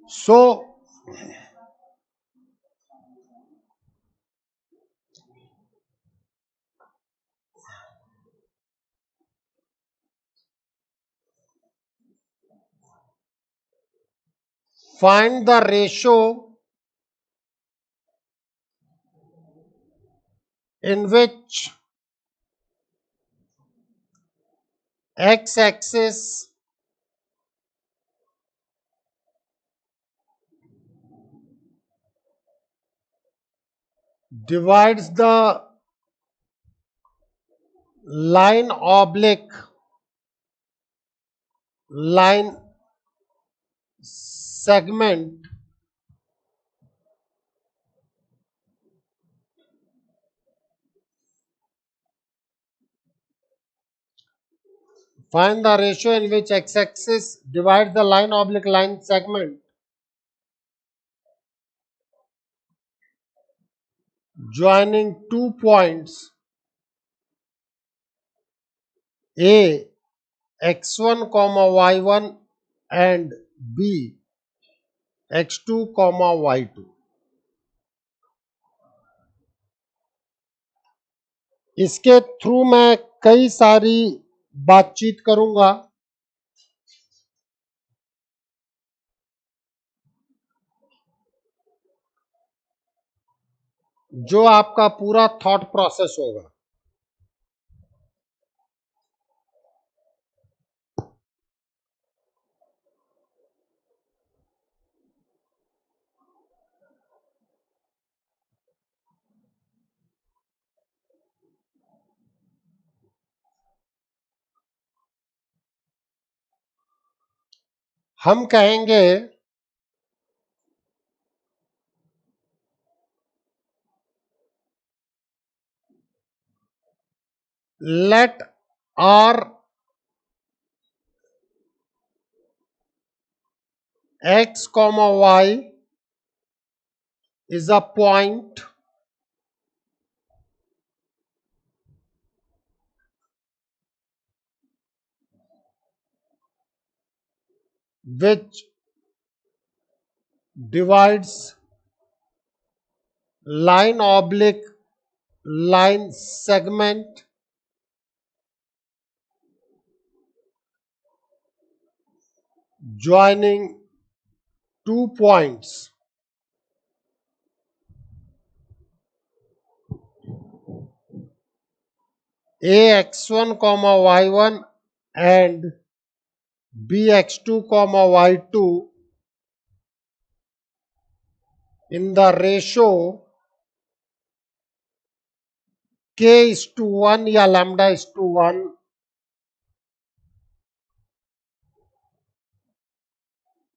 So find the ratio in which x-axis divides the line oblique line segment find the ratio in which x-axis divides the line oblique line segment joining 2 points A x1, y1 and B x2, y2। इसके through मैं कई सारी बातचीत करूंगा। जो आपका पूरा thought process होगा। हम कहेंगे let R x, y is a point which divides line oblique line segment joining 2 points A x1, y1 and B x2, y2 in the ratio k:1 या λ:1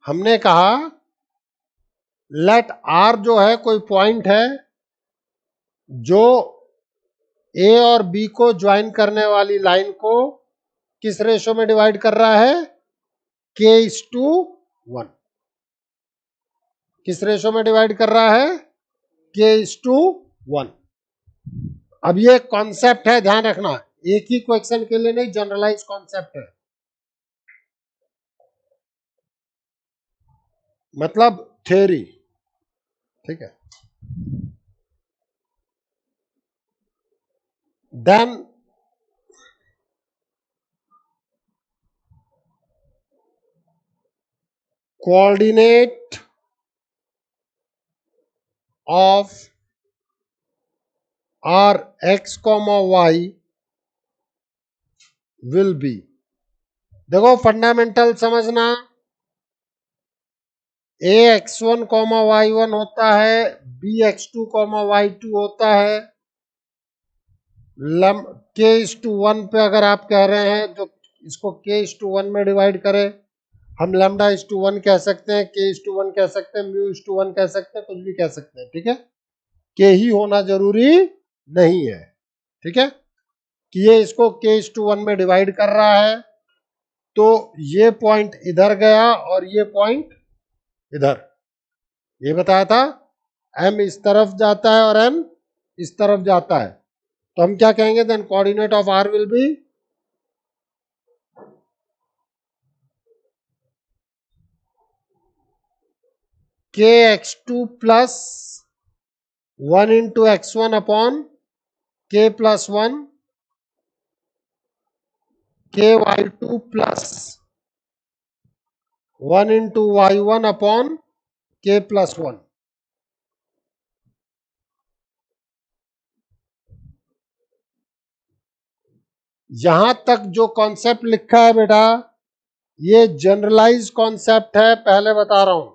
हमने कहा लेट आर जो है कोई पॉइंट है जो ए और बी को ज्वाइन करने वाली लाइन को किस रेशो में डिवाइड कर रहा है k:1 किस रेशो में डिवाइड कर रहा है k:1 अब ये कॉन्सेप्ट है ध्यान रखना एक ही क्वेश्चन के लिए नहीं जनरलाइज कॉन्सेप्ट है मतलब थ्योरी ठीक है then coordinate of our x, y will be देखो फंडामेंटल समझना ए x1, y1 होता है बी x2, y2 होता है k:1 पे अगर आप कह रहे हैं जो इसको k:1 में डिवाइड करें हम λ:1 कह सकते हैं k:1 कह सकते हैं μ:1 कह सकते हैं कुछ भी कह सकते हैं ठीक है के ही होना जरूरी नहीं है ठीक है कि ये इसको k:1 में डिवाइड कर रहा है तो ये पॉइंट इधर गया और ये पॉइंट इधर ये बताया था m इस तरफ जाता है और n इस तरफ जाता है तो हम क्या कहेंगे then coordinate of r will be k x two plus 1 into x one upon k plus 1 k Y two plus 1 into y one upon k plus 1। यहां तक जो कॉन्सेप्ट लिखा है बेटा, ये जनरलाइज कॉन्सेप्ट है, पहले बता रहा हूं।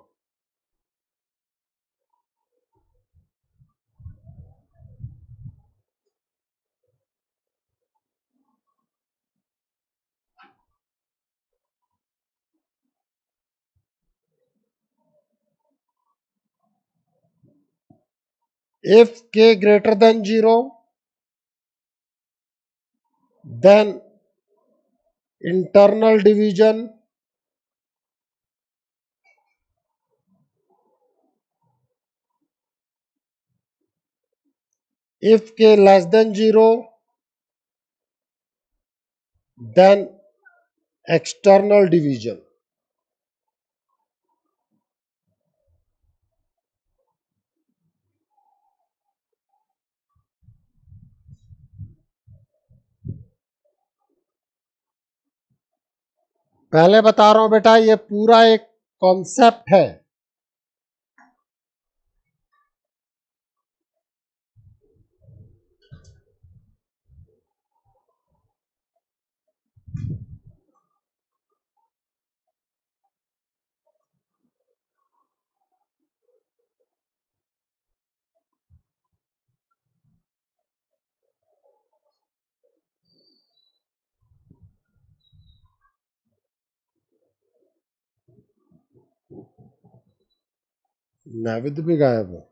If k greater than 0, then internal division if k less than 0, then external division। पहले बता रहा हूं बेटा, ये पूरा एक कॉन्सेप्ट है। नाविद भी गायब है।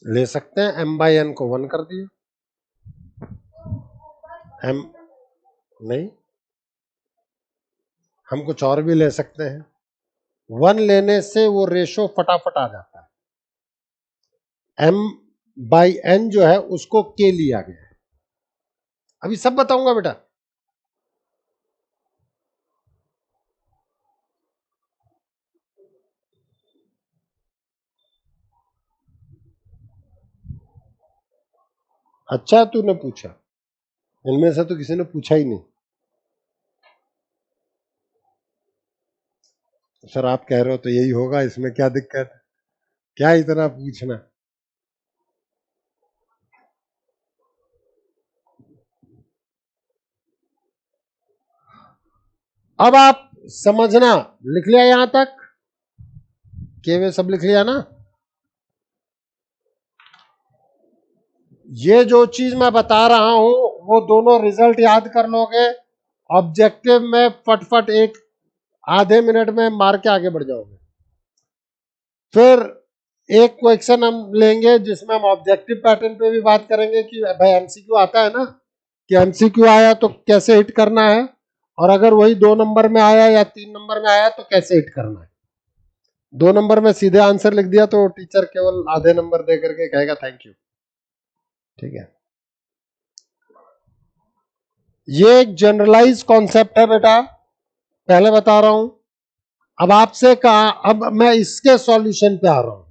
ले सकते हैं, m बाई n को 1 कर दिए। m नहीं, हम कुछ और भी ले सकते हैं। 1 लेने से वो रेशो फटाफट आ जाता है। m बाई n जो है उसको k लिया गया है। अभी सब बताऊंगा बेटा। अच्छा तूने पूछा, इनमें से तो किसी ने पूछा ही नहीं। सर आप कह रहे हो तो यही होगा, इसमें क्या दिक्कत है, क्या इतना पूछना। अब आप समझना, लिख लिया यहां तक, केवे सब लिख लिया ना। ये जो चीज मैं बता रहा हूं वो दोनों रिजल्ट याद कर लोगे, ऑब्जेक्टिव में फटफट एक आधे मिनट में मार के आगे बढ़ जाओगे। फिर एक क्वेश्चन हम लेंगे जिसमें हम ऑब्जेक्टिव पैटर्न पे भी बात करेंगे कि भाई एमसीक्यू आता है ना, कि एमसीक्यू आया तो कैसे हिट करना है, और अगर वही 2 नंबर में आया या 3 नंबर में आया तो कैसे हिट करना है। 2 नंबर में सीधे आंसर लिख दिया तो टीचर केवल आधे नंबर दे करके कहेगा थैंक यू। ठीक है, ये एक जनरलाइज कॉन्सेप्ट है बेटा, पहले बता रहा हूं। अब आपसे कहा, अब मैं इसके सॉल्यूशन पे आ रहा हूं।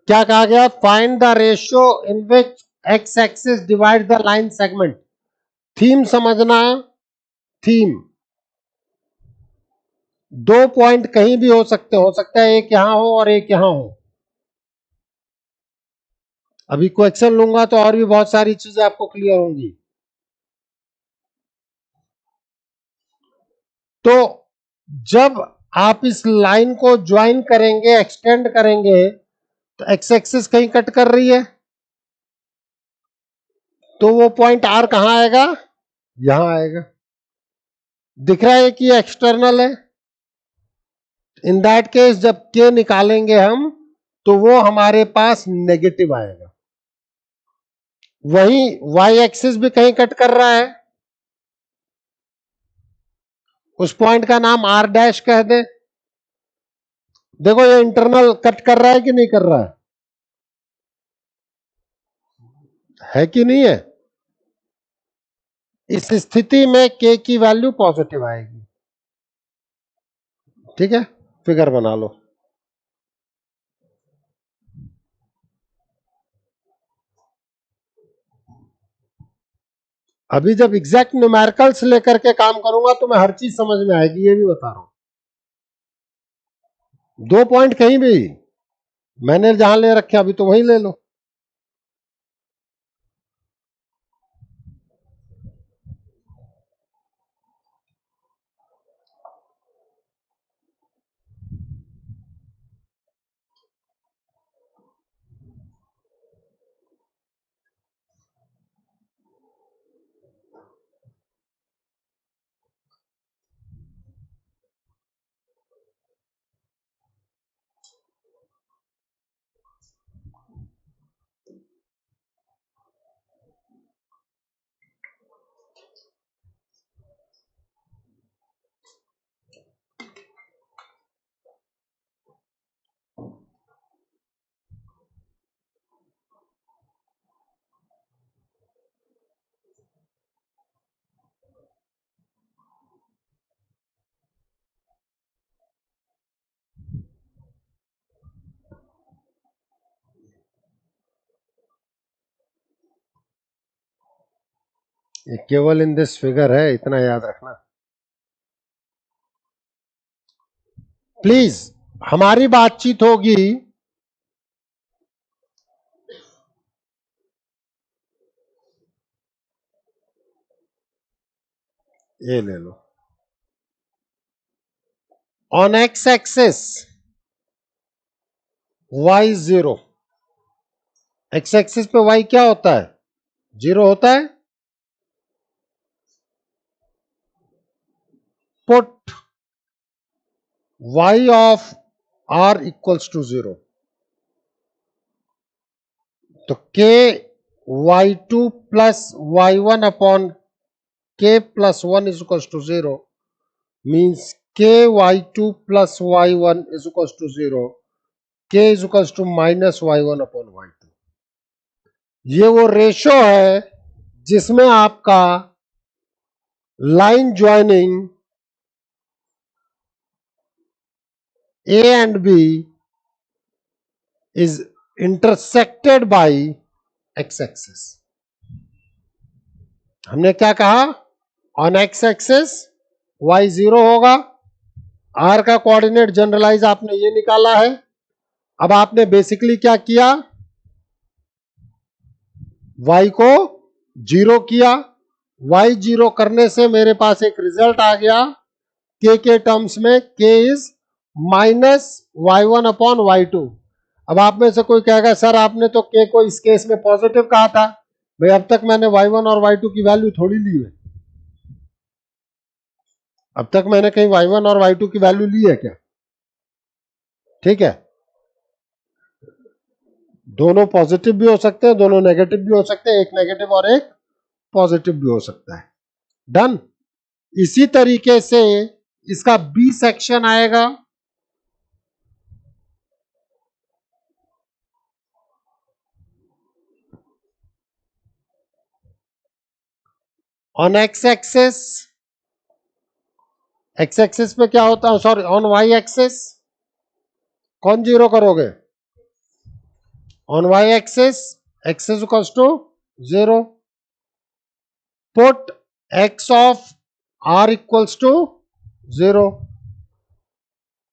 क्या कहा गया, find the ratio in which x axis divide the line segment. Theme समझना, थीम दो पॉइंट कहीं भी हो सकता है एक यहां हो और एक यहां हो। अभी क्वेश्चन लूंगा तो और भी बहुत सारी चीजें आपको क्लियर होंगी। तो जब आप इस लाइन को ज्वाइन करेंगे, एक्सटेंड करेंगे, तो एक्स एक्सिस कहीं कट कर रही है, तो वो पॉइंट आर कहां आएगा? यहां आएगा। दिख रहा है कि एक्सटर्नल है। इन दैट केस जब के निकालेंगे हम, तो वो हमारे पास नेगेटिव आएगा। वहीं वाई एक्सिस भी कहीं कट कर रहा है, उस पॉइंट का नाम आर डैश कह दे। देखो ये इंटरनल कट कर रहा है कि नहीं कर रहा है कि नहीं है? इस स्थिति में के की वैल्यू पॉजिटिव आएगी। ठीक है, फिगर बना लो। अभी जब एग्जैक्ट न्यूमेरिकल्स लेकर के काम करूंगा तो मैं हर चीज समझ में आएगी, ये भी बता रहा हूं। दो पॉइंट कहीं भी मैंने जहां ले रखे अभी तो वहीं ले लो। ये केवल इन दिस फिगर है, इतना याद रखना प्लीज। हमारी बातचीत होगी ये ले लो, on x axis y zero. X axis पे वाई क्या होता है? जीरो होता है। Put y of r equals to zero, तो k y2 plus y1 upon k plus 1 is equals to zero means k y2 plus y1 is equals to zero, k is equals to minus y1 upon y2। ये वो ratio है जिसमें आपका line joining A and B is intersected by x axis। हमने क्या कहा? On x axis y zero होगा, r का कोऑर्डिनेट जनरलाइज आपने ये निकाला है। अब आपने बेसिकली क्या किया? y को जीरो किया, y जीरो करने से मेरे पास एक रिजल्ट आ गया k के टर्म्स में, k is minus y1 upon y2। अब आप में से कोई कहेगा सर आपने तो k को इस केस में पॉजिटिव कहा था। भाई अब तक मैंने y1 और y2 की वैल्यू थोड़ी ली है, अब तक मैंने कहीं y1 और y2 की वैल्यू ली है क्या? ठीक है, दोनों पॉजिटिव भी हो सकते हैं, दोनों नेगेटिव भी हो सकते हैं, एक नेगेटिव और एक पॉजिटिव भी हो सकता है। डन। इसी तरीके से इसका बी सेक्शन आएगा। On x axis, X axis पे क्या होता है, सॉरी ऑन वाई एक्सिस कौन जीरो करोगे? On Y axis X is equals to zero, put X of R equals to zero,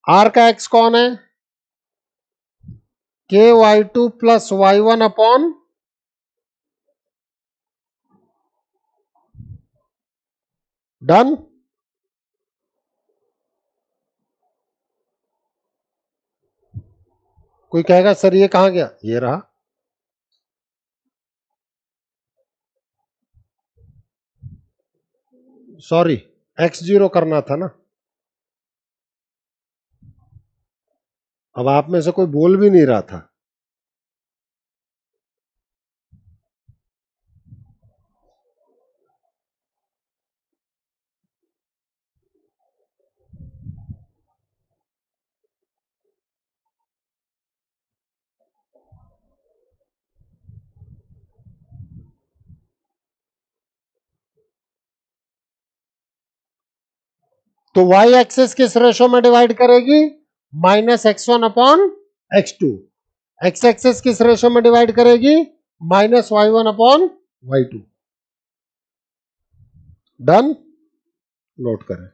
R का एक्स कौन है? K Y two plus Y one upon done. कोई कहेगा सर ये कहां गया? ये रहा। सॉरी, एक्स जीरो करना था ना। अब आप में से कोई बोल भी नहीं रहा था। तो y एक्सेस किस रेशो में डिवाइड करेगी? Minus X one upon X two. X axis किस रेशो में डिवाइड करेगी? Minus Y one upon Y two. Done, note करें।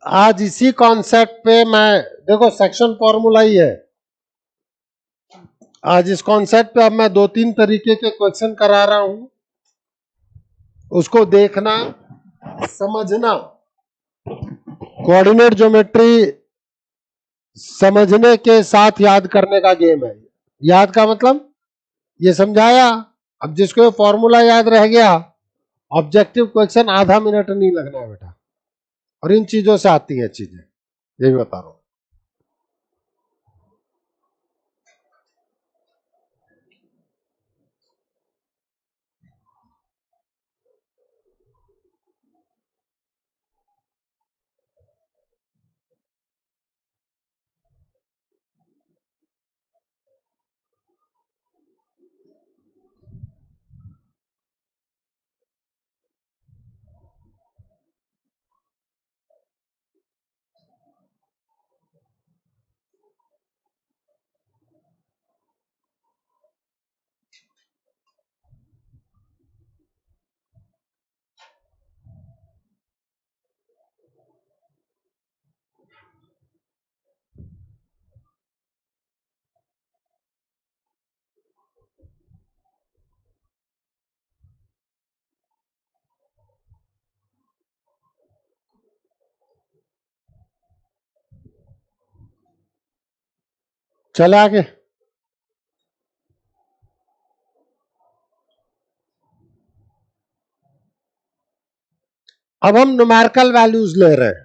आज इसी कॉन्सेप्ट पे मैं, देखो सेक्शन फॉर्मूला ही है। आज इस कॉन्सेप्ट पे अब मैं दो तीन तरीके के क्वेश्चन करा रहा हूं, उसको देखना, समझना। कोऑर्डिनेट ज्योमेट्री समझने के साथ याद करने का गेम है। याद का मतलब ये समझाया, अब जिसको ये फॉर्मूला याद रह गया, ऑब्जेक्टिव क्वेश्चन आधा मिनट नहीं लगना है बेटा। और इन चीजों से आती हैं चीजें, ये भी बता रहा हूं। चले आगे। अब हम न्यूमेरिकल वैल्यूज ले रहे हैं,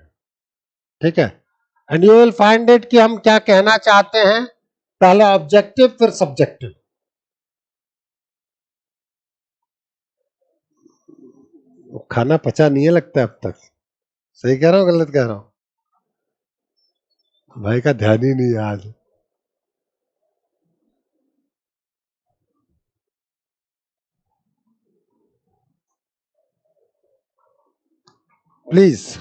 ठीक है। And you will find it कि हम क्या कहना चाहते हैं। पहले ऑब्जेक्टिव फिर सब्जेक्टिव। खाना पचा नहीं है लगता है अब तक। सही कह रहा हूं गलत कह रहा हूं? भाई का ध्यान ही नहीं है आज। Please.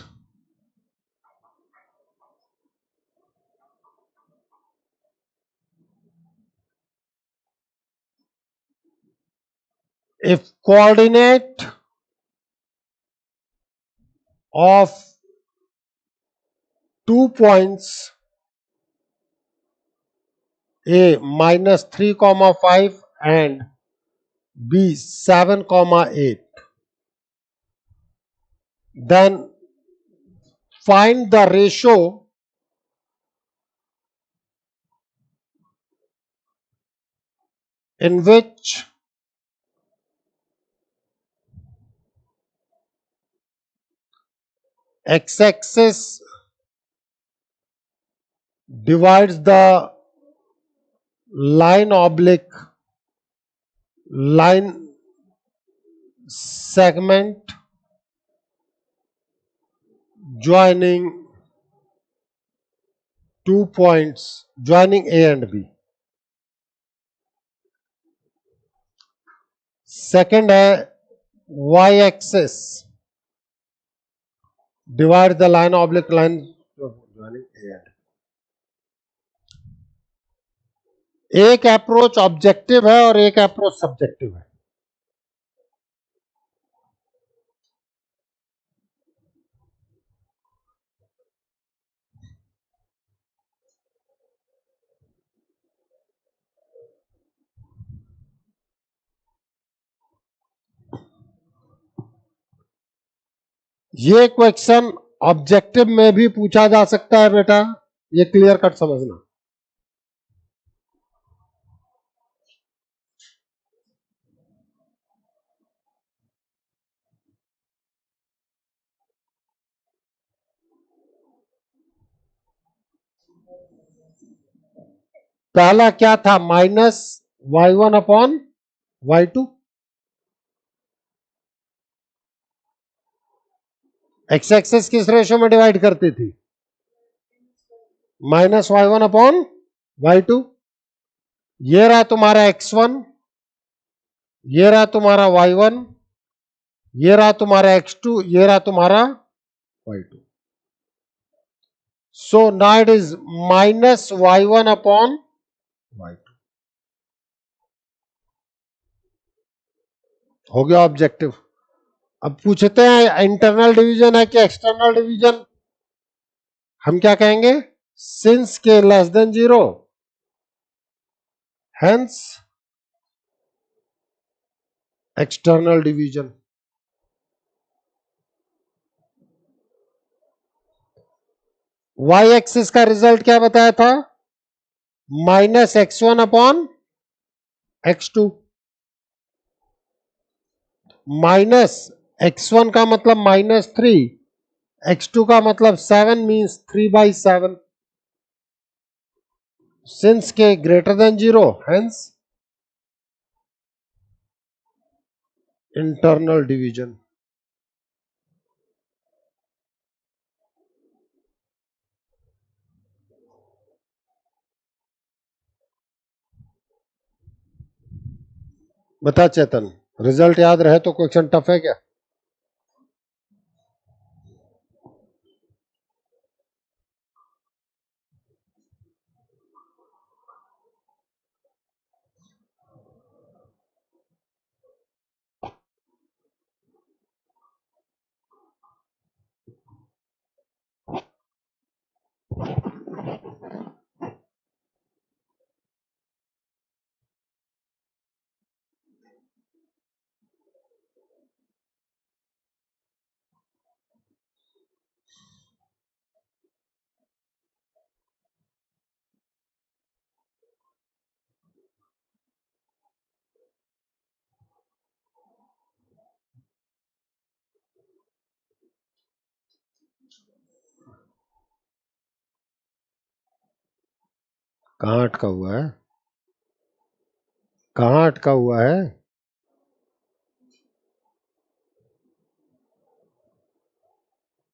If coordinate of 2 points A -3, 5 and B 7, 8, then find the ratio in which x-axis divides the line oblique line segment joining 2 points joining A and B. Second है y axis divide the line oblique line joining A and B. एक approach objective है और एक approach subjective है। ये question objective में भी पूछा जा सकता है बेटा, ये क्लियर कट समझना। पहला क्या था, -y1/y2। एक्स एक्सेस किस रेशियो में डिवाइड करती थी, -y1/y2। ये रहा तुम्हारा x1, ये रहा तुम्हारा y1, ये रहा तुम्हारा x2, ये रहा तुम्हारा y2। So now it is -y1/y2। हो गया ऑब्जेक्टिव। अब पूछते हैं इंटरनल डिवीजन है कि एक्सटर्नल डिवीजन। हम क्या कहेंगे, सिंस के less than 0 hence external division. y axis का रिजल्ट क्या बताया था, -x1/x2। -x1 का मतलब -3, x2 का मतलब 7 मीन्स 3/7। सिंस के greater than 0 hence internal division. बता चेतन, रिजल्ट याद रहे तो क्वेश्चन टफ है क्या। कहाँ अटका हुआ है, कहाँ अटका हुआ है।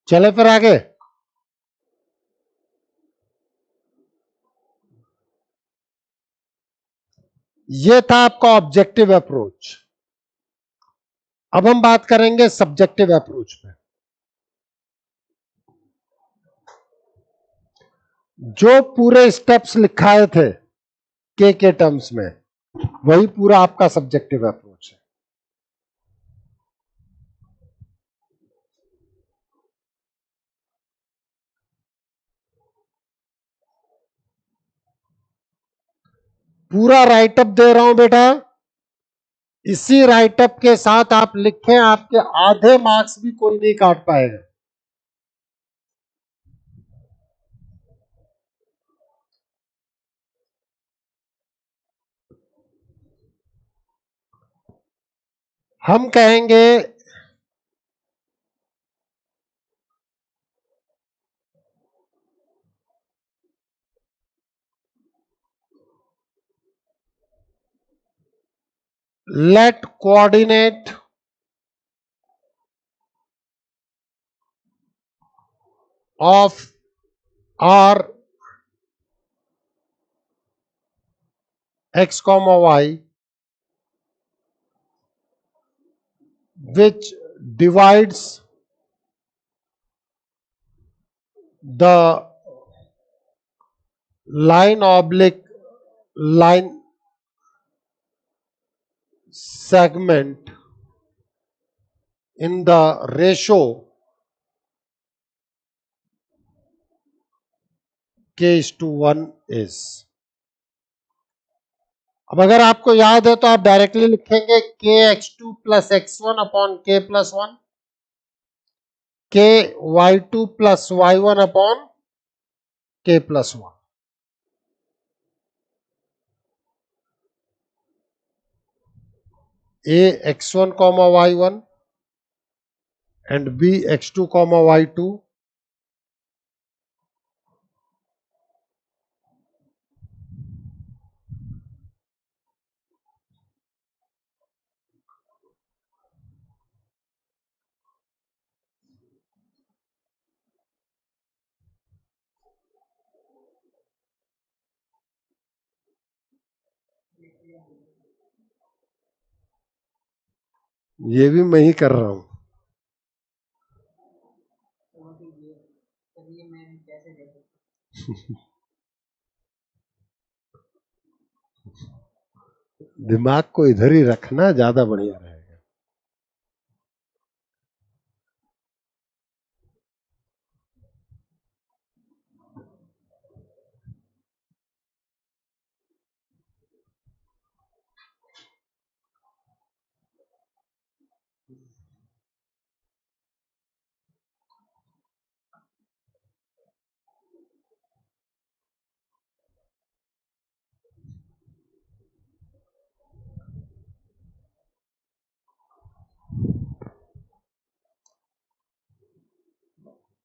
चले फिर आगे। ये था आपका ऑब्जेक्टिव अप्रोच। अब हम बात करेंगे सब्जेक्टिव अप्रोच पे। जो पूरे स्टेप्स लिखाए थे के टर्म्स में, वही पूरा आपका सब्जेक्टिव अप्रोच है। पूरा राइटअप दे रहा हूं बेटा, इसी राइटअप के साथ आप लिखें, आपके आधे मार्क्स भी कोई नहीं काट पाएगा। हम कहेंगे let coordinate of r x comma y which divides the line oblique line segment in the ratio k:1 is। अब अगर आपको याद है तो आप डायरेक्टली लिखेंगे kx2 plus x1 upon k plus 1, ky2 plus y1 upon k plus 1। a x1 comma y1 and b x2 comma y2 ये भी मैं ही कर रहा हूं। दिमाग को इधर ही रखना ज्यादा बढ़िया रहेगा।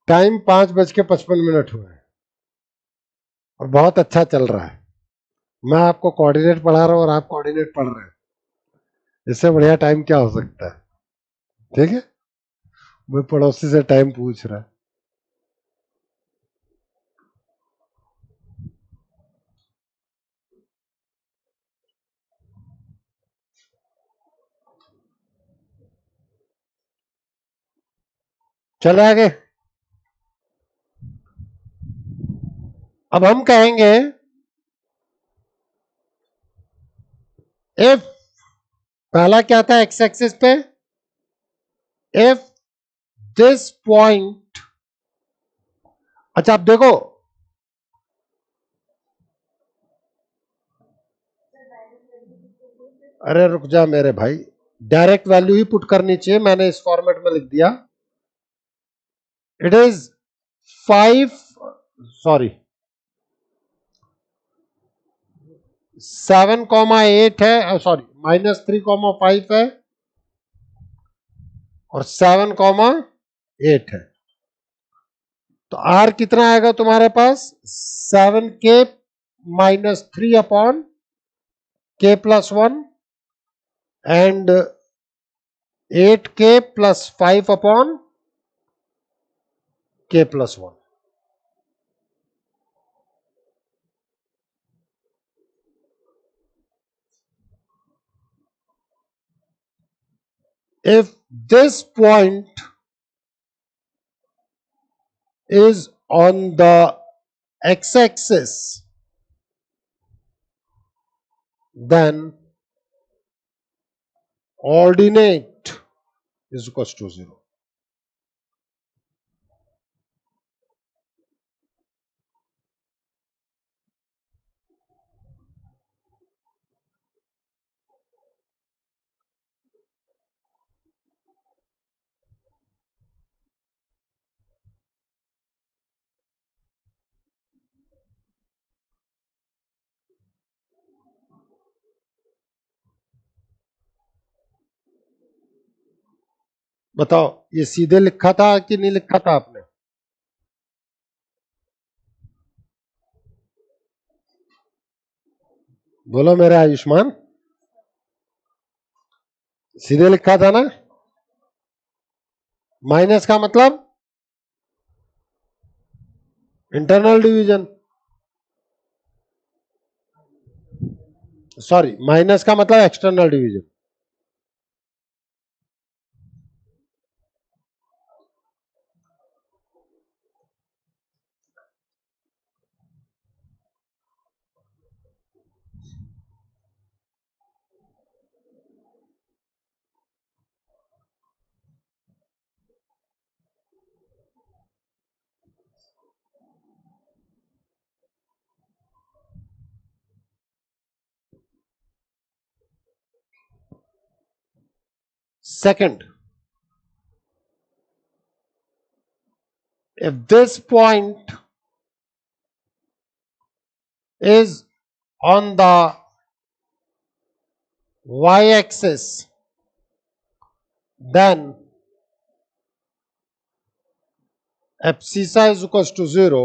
टाइम 5:55 हुआ है और बहुत अच्छा चल रहा है। मैं आपको कोऑर्डिनेट पढ़ा रहा हूं और आप कोऑर्डिनेट पढ़ रहे हैं। इससे बढ़िया टाइम क्या हो सकता है? ठीक है, मैं पड़ोसी से टाइम पूछ रहा है। चले आगे। अब हम कहेंगे इफ, पहला क्या था एक्स एक्सिस पे, इफ दिस पॉइंट, अच्छा अब देखो, अरे रुक जा मेरे भाई, डायरेक्ट वैल्यू ही पुट करनी चाहिए, मैंने इस फॉर्मेट में लिख दिया। इट इज 5, सॉरी 7,8 है, सॉरी -3,5 है और 7,8 है। तो आर कितना आएगा तुम्हारे पास? 7k-3 upon k plus 1 and 8k+5 upon k plus 1। if this point is on the x-axis, then ordinate is equals to 0. बताओ ये सीधे लिखा था कि नहीं लिखा था आपने? बोलो मेरे आयुष्मान, सीधे लिखा था ना? माइनस का मतलब इंटरनल डिवीजन, सॉरी माइनस का मतलब external division. Second, if this point is on the y-axis, then abscissa is equals to 0.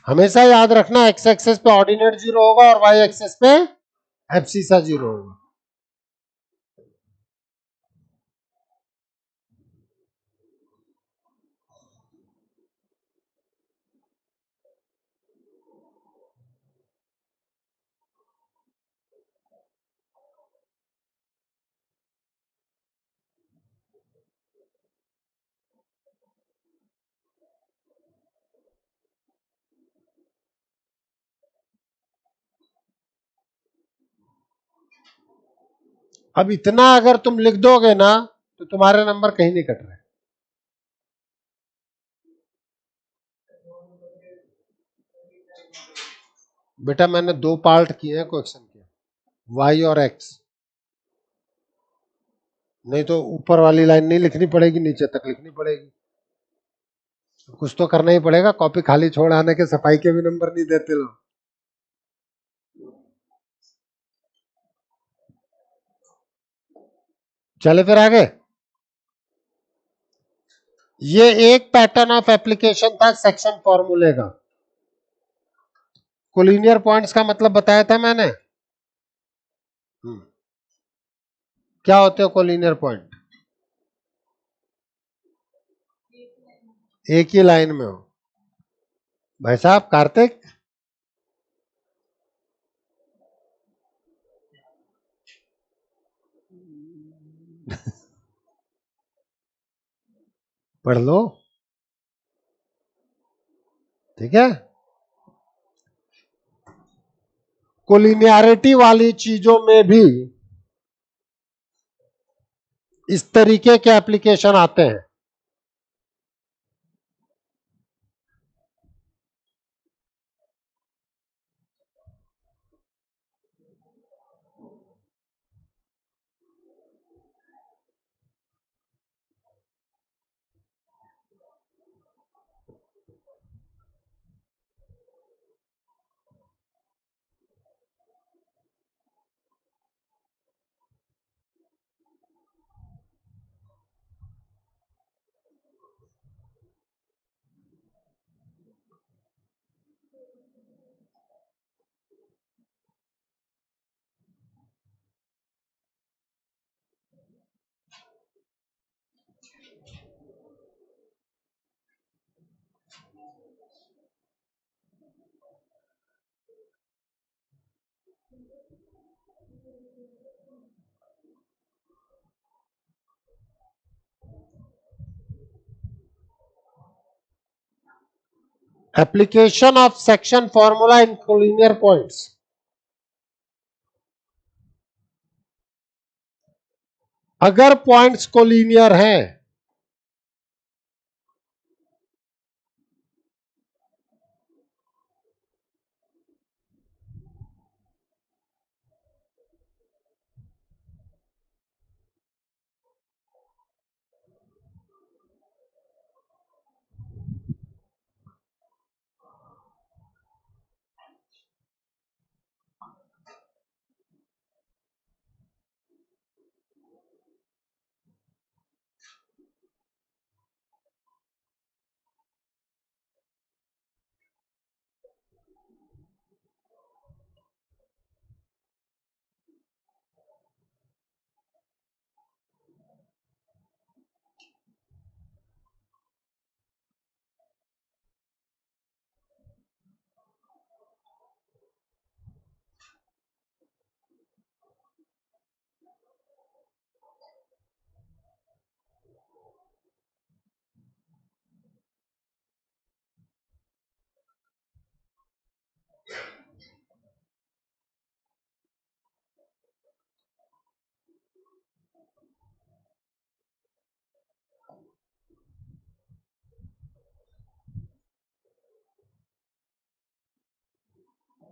हमेशा याद रखना एक्स एक्सेस पे ऑर्डिनेट 0 होगा और वाई एक्सेस पे एब्सिसा 0 होगा। अब इतना अगर तुम लिख दोगे ना तो तुम्हारे नंबर कहीं नहीं कट रहे। बेटा मैंने 2 पार्ट किए हैं क्वेश्चन के, वाई और एक्स, नहीं तो ऊपर वाली लाइन नहीं लिखनी पड़ेगी, नीचे तक लिखनी पड़ेगी। कुछ तो करना ही पड़ेगा, कॉपी खाली छोड़ आने के सफाई के भी नंबर नहीं देते लोग। चले फिर आगे। ये एक पैटर्न ऑफ एप्लीकेशन था सेक्शन फॉर्मूले का। कोलिनियर पॉइंट्स का मतलब बताया था मैंने। क्या होते हैं कोलिनियर पॉइंट? एक ही लाइन में हो। भाई साहब कार्तिक, पढ़ लो, ठीक है। कोलिनियरिटी वाली चीजों में भी इस तरीके के एप्लीकेशन आते हैं। Application of section formula in collinear points. अगर पॉइंट्स कोलिनियर हैं,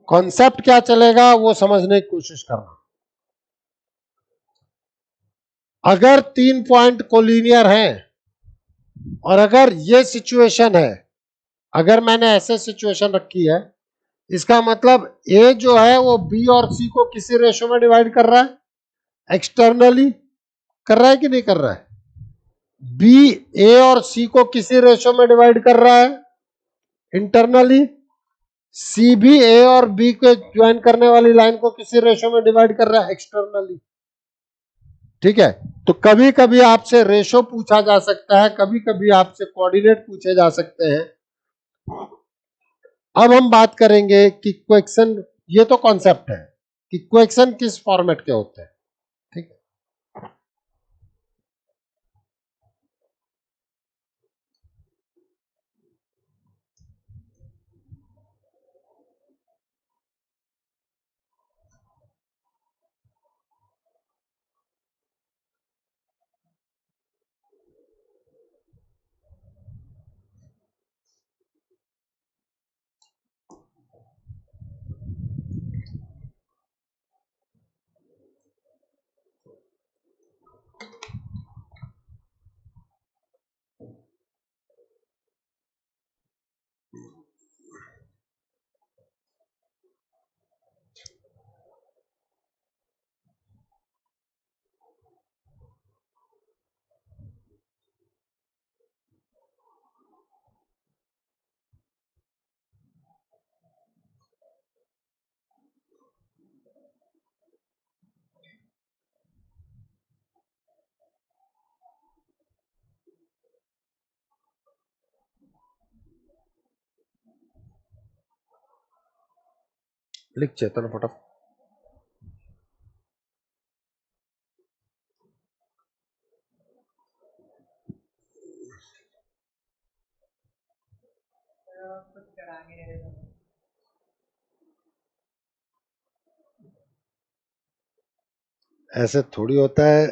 कॉन्सेप्ट क्या चलेगा वो समझने की कोशिश करना। अगर 3 पॉइंट कोलिनियर हैं और अगर ये सिचुएशन है, अगर मैंने ऐसे सिचुएशन रखी है, इसका मतलब ए जो है वो बी और सी को किसी रेशो में डिवाइड कर रहा है, एक्सटर्नली कर रहा है कि नहीं कर रहा है। बी ए और सी को किसी रेशो में डिवाइड कर रहा है, इंटरनली। सी भी ए और बी को ज्वाइन करने वाली लाइन को किसी रेशो में डिवाइड कर रहा है, एक्सटर्नली। ठीक है, तो कभी कभी आपसे रेशो पूछा जा सकता है, कभी कभी आपसे कोऑर्डिनेट पूछे जा सकते हैं। अब हम बात करेंगे कि क्वेश्चन, ये तो कॉन्सेप्ट है कि क्वेश्चन किस फॉर्मेट के होते हैं। ठीक है, लिख चेतन फटाफट। ऐसे थोड़ी होता है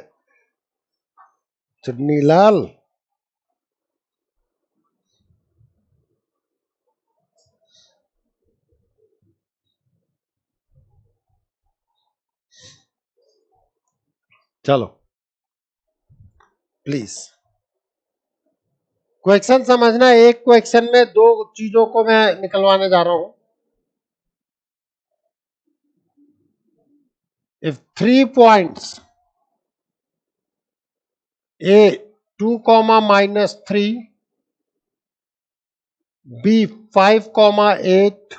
चुन्नी लाल। चलो प्लीज क्वेश्चन समझना। एक क्वेश्चन में दो चीजों को मैं निकलवाने जा रहा हूं। If 3 points A 2 -3, B 5, 8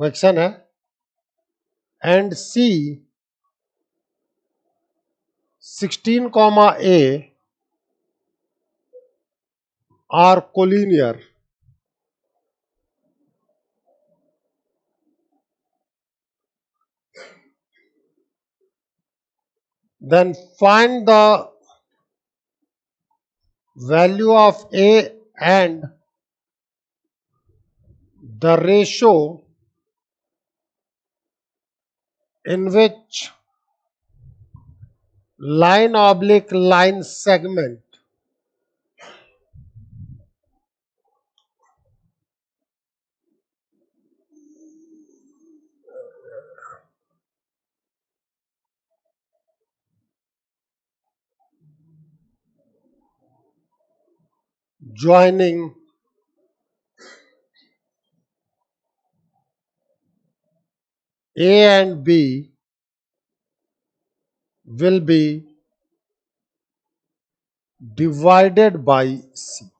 question है, and C 16, A are collinear, then find the value of A and the ratio in which line oblique line segment joining A and B will be divided by C.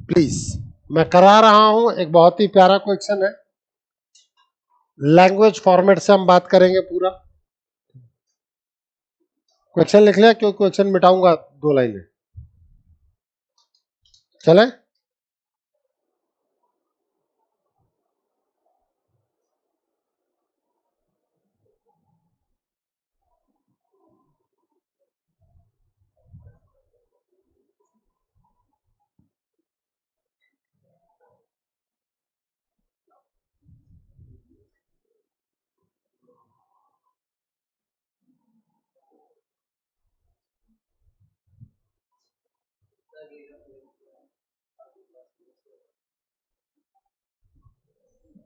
Please मैं करा रहा हूं, एक बहुत ही प्यारा question है, language format से हम बात करेंगे पूरा। क्वेश्चन लिख लिया? क्यों क्वेश्चन मिटाऊंगा 2 लाइनें। चले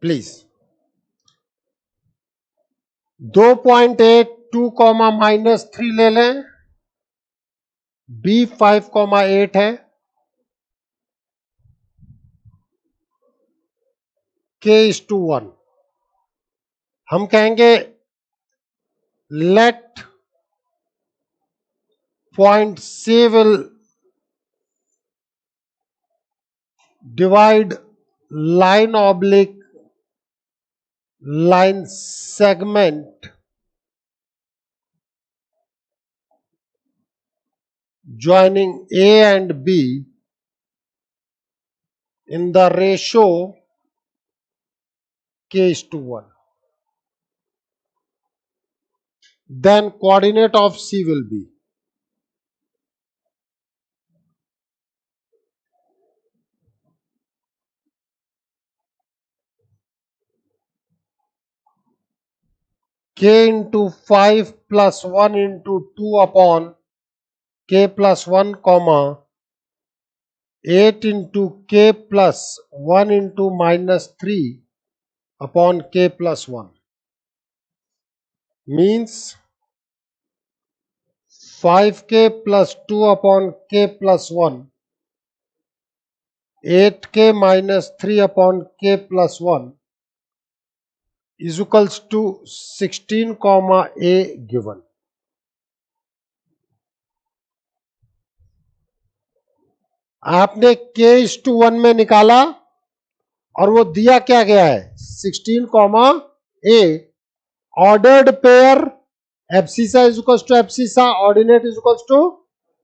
प्लीज। 2.82 कॉमा -3 ले लें, B 5,8 है, K:1। हम कहेंगे let point C will divide line oblique line segment joining A and B in the ratio K:1. Then coordinate of C will be K into 5 plus 1 into 2 upon K plus 1 comma 8 into K plus 1 into -3 upon K plus 1 means 5K plus 2 upon K plus 1, 8K minus 3 upon K plus 1 is equals to 16 comma A given. आपने K:1 में निकाला और वो दिया क्या गया है 16 comma A, ordered pair abscissa is equals to abscissa, ordinate is equals to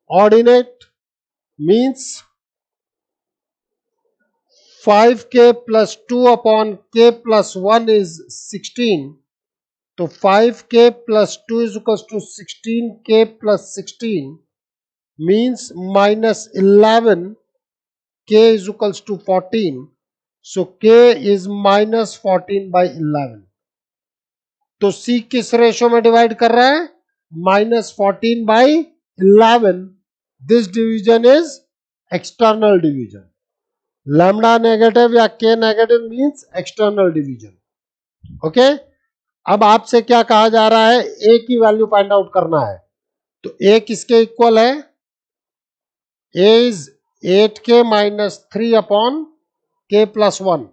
ordinate, means 5K plus 2 upon K plus 1 is 16. तो 5K plus 2 is equals to 16K plus 16 means -11, K is equals to 14. So K is -14 by 11. तो C किस ratio में divide कर रहा है? -14 by 11. This division is external division. Lambda negative या के negative means external division. Okay, अब आपसे क्या कहा जा रहा है, ए की वैल्यू फाइंड आउट करना है। तो ए किसके इक्वल है, a is 8k minus 3 upon k plus 1।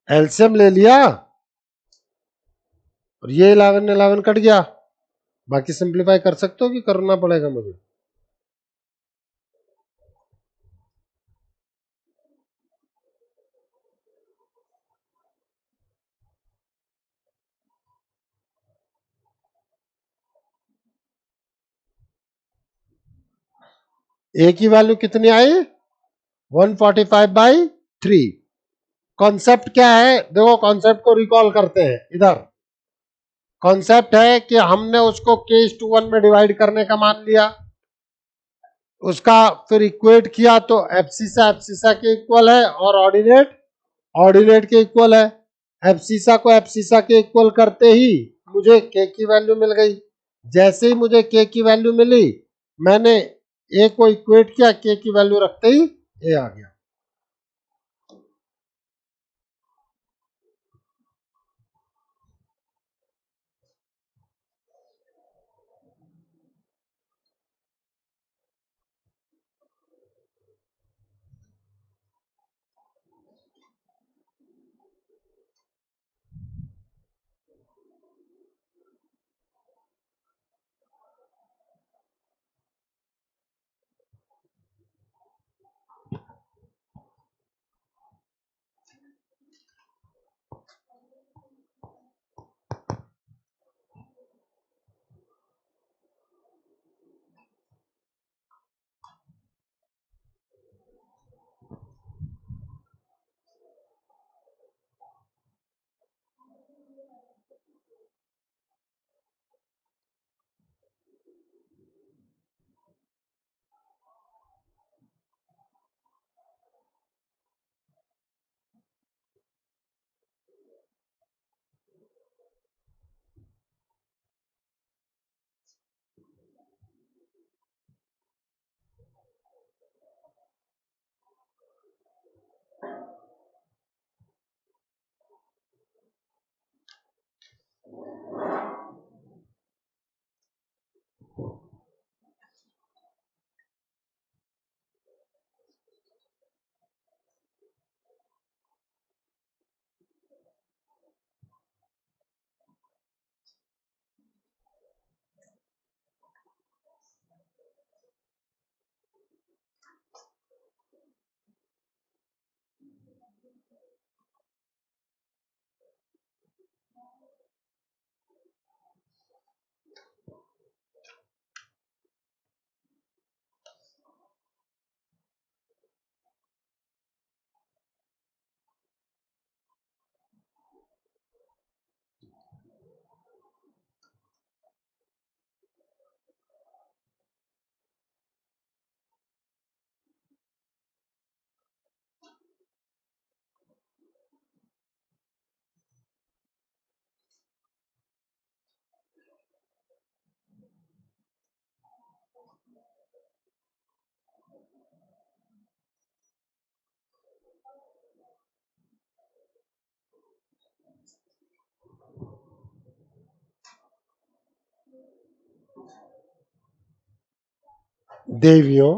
LCM ले लिया और ये 11 11 कट गया, बाकी सिंप्लीफाई कर सकते हो कि करना पड़ेगा मुझे। ए की वैल्यू कितनी आई, 145/3। कॉन्सेप्ट क्या है, देखो कॉन्सेप्ट को रिकॉल करते हैं। इधर कॉन्सेप्ट है कि हमने उसको k/1 में डिवाइड करने का मान लिया, उसका फिर इक्वेट किया तो एब्सिसा के इक्वल है और ऑर्डिनेट के इक्वल है। एब्सिसा को एब्सिसा के इक्वल करते ही मुझे k की वैल्यू मिल गई। जैसे ही मुझे k की वैल्यू मिली, मैंने a को इक्वेट किया, k की वैल्यू रखते ही a आ गया। देवियों,